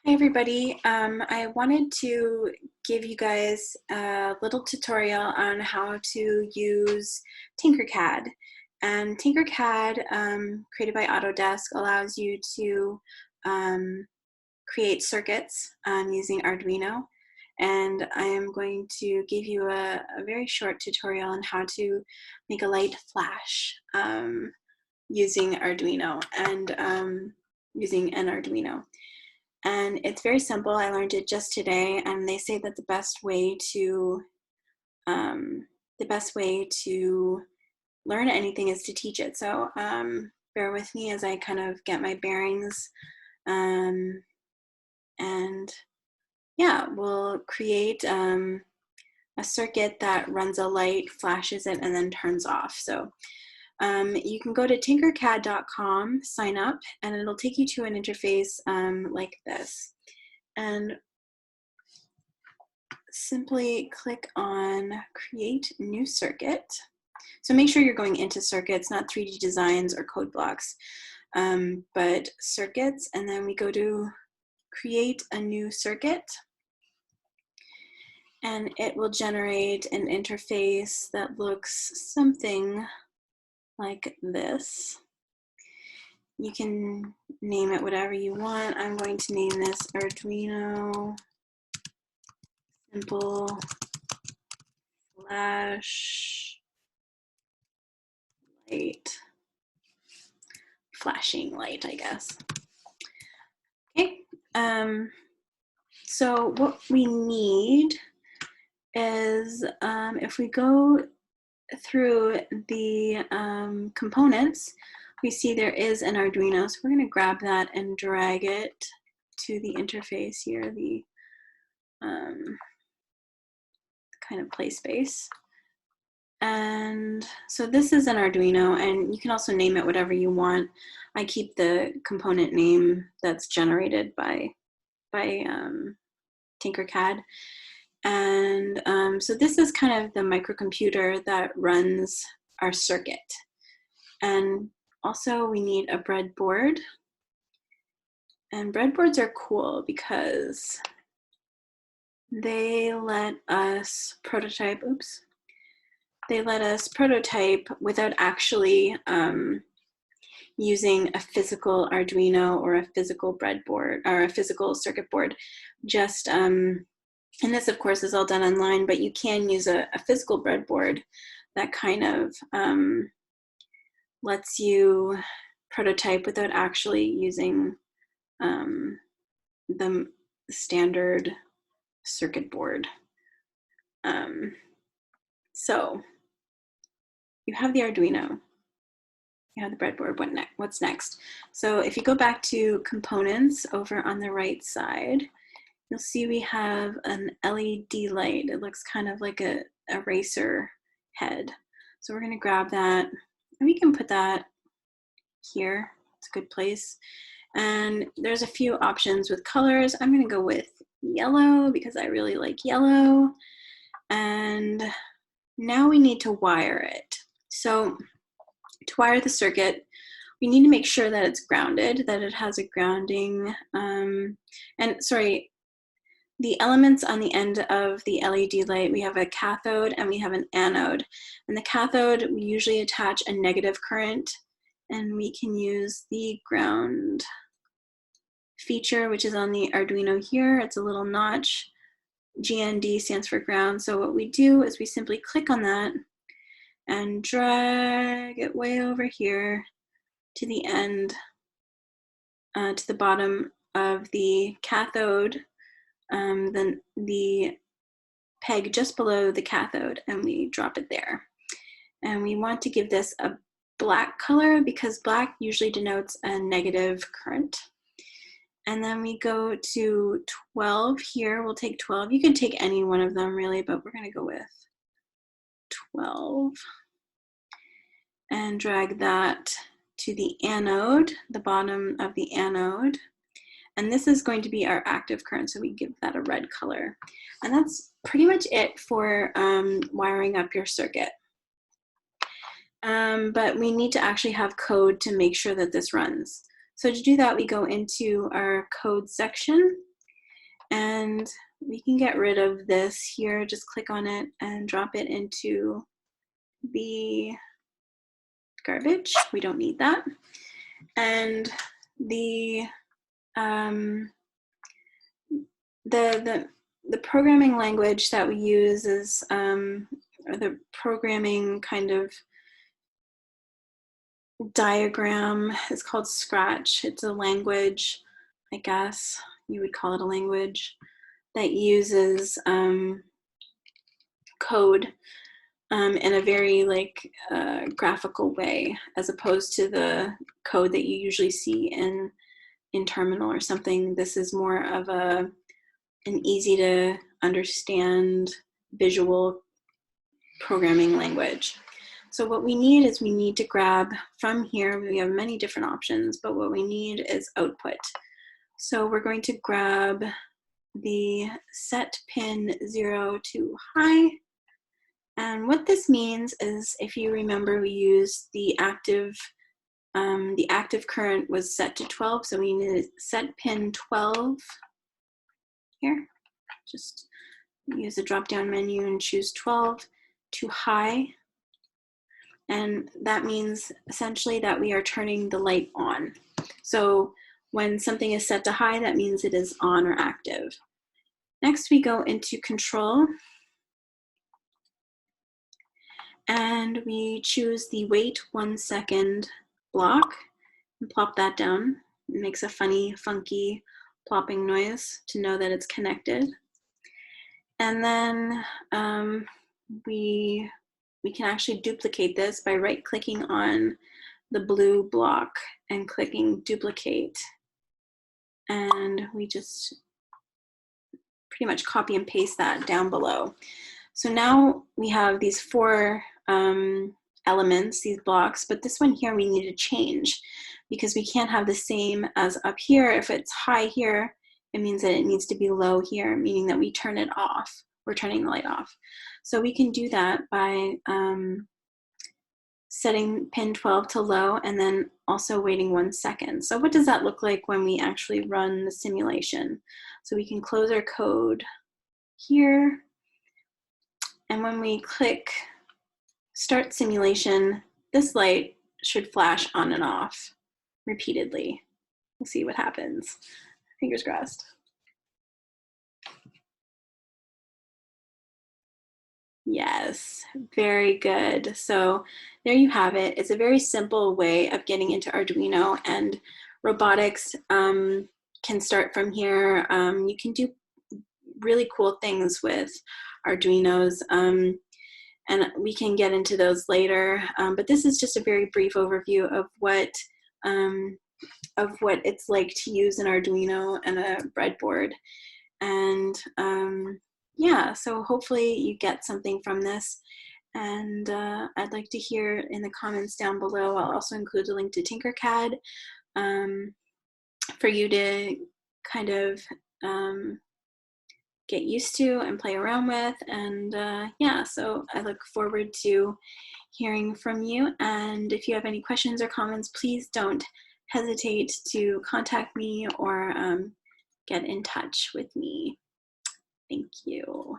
Hi everybody. I wanted to give you guys a little tutorial on how to use Tinkercad. And Tinkercad, created by Autodesk, allows you to create circuits using Arduino. And I am going to give you a very short tutorial on how to make a light flash using Arduino and using an Arduino. And it's very simple. I learned it just today, and they say that um, the best way to learn anything is to teach it. So bear with me as I kind of get my bearings. And yeah, we'll create a circuit that runs a light, flashes it, and then turns off. So you can go to tinkercad.com, sign up, and it'll take you to an interface like this. And simply click on Create New Circuit. So make sure you're going into circuits, not 3D designs or code blocks, but circuits, and then we go to Create a New Circuit, and it will generate an interface that looks something like this. You can name it whatever you want. I'm going to name this Arduino Simple Flash Light. Flashing light, I guess. Okay, so what we need is if we go through the components, we see there is an Arduino. So we're going to grab that and drag it to the interface here, the kind of play space. And so this is an Arduino, and you can also name it whatever you want. I keep the component name that's generated by Tinkercad. And so this is kind of the microcomputer that runs our circuit. And also we need a breadboard. And breadboards are cool because they let us prototype, without actually using a physical Arduino or a physical breadboard or a physical circuit board. Just, and this of course is all done online, but you can use a physical breadboard that kind of lets you prototype without actually using the standard circuit board. So you have the Arduino, you have the breadboard. What's next? So if you go back to components over on the right side, you'll see we have an LED light. It looks kind of like a eraser head. So we're going to grab that, and we can put that here. It's a good place. And there's a few options with colors. I'm going to go with yellow because I really like yellow. And now we need to wire it. So to wire the circuit, we need to make sure that it's grounded, that it has a grounding, the elements on the end of the LED light, we have a cathode and we have an anode. And the cathode, we usually attach a negative current, and we can use the ground feature, which is on the Arduino here. It's a little notch. GND stands for ground. So what we do is we simply click on that and drag it way over here to the end, to the bottom of the cathode, then the peg just below the cathode, and we drop it there. And we want to give this a black color because black usually denotes a negative current. And then we go to 12 here. We'll take 12. You can take any one of them really, but we're going to go with 12. And drag that to the anode, the bottom of the anode. And this is going to be our active current, so we give that a red color. And that's pretty much it for wiring up your circuit. But we need to actually have code to make sure that this runs. So to do that, we go into our code section, And we can get rid of this here. Just click on it and drop it into the garbage. We don't need that. And the programming language that we use is, or the programming kind of diagram is called Scratch. It's a language, I guess you would call it a language, that uses code in a very graphical way, as opposed to the code that you usually see in Terminal or something. This is more of an easy to understand visual programming language. So what we need is, we need to grab from here, we have many different options, but what we need is output. So we're going to grab the set pin 0 to high. And what this means is, if you remember, we used the active current was set to 12, so we need to set pin 12 here. Just use the drop-down menu and choose 12 to high. And that means essentially that we are turning the light on. So when something is set to high, that means it is on or active. Next, we go into control. And we choose the wait 1 second block and plop that down. It makes a funny, funky plopping noise to know that it's connected. And then we can actually duplicate this by right-clicking on the blue block and clicking duplicate. And we just pretty much copy and paste that down below. So now we have these 4 elements, these blocks, but this one here we need to change, because we can't have the same as up here. If it's high here, it means that it needs to be low here, meaning that we turn it off. We're turning the light off. So we can do that by setting pin 12 to low and then also waiting 1 second. So what does that look like when we actually run the simulation? So we can close our code here. And when we click start simulation, this light should flash on and off repeatedly. We'll see what happens. Fingers crossed. Yes, very good. So there you have it. It's a very simple way of getting into Arduino, and robotics can start from here. You can do really cool things with Arduinos, and we can get into those later. But this is just a very brief overview of what it's like to use an Arduino and a breadboard. And yeah, so hopefully you get something from this. And I'd like to hear in the comments down below. I'll also include a link to Tinkercad for you to kind of get used to and play around with. And yeah, so I look forward to hearing from you. And if you have any questions or comments, please don't hesitate to contact me or get in touch with me. Thank you.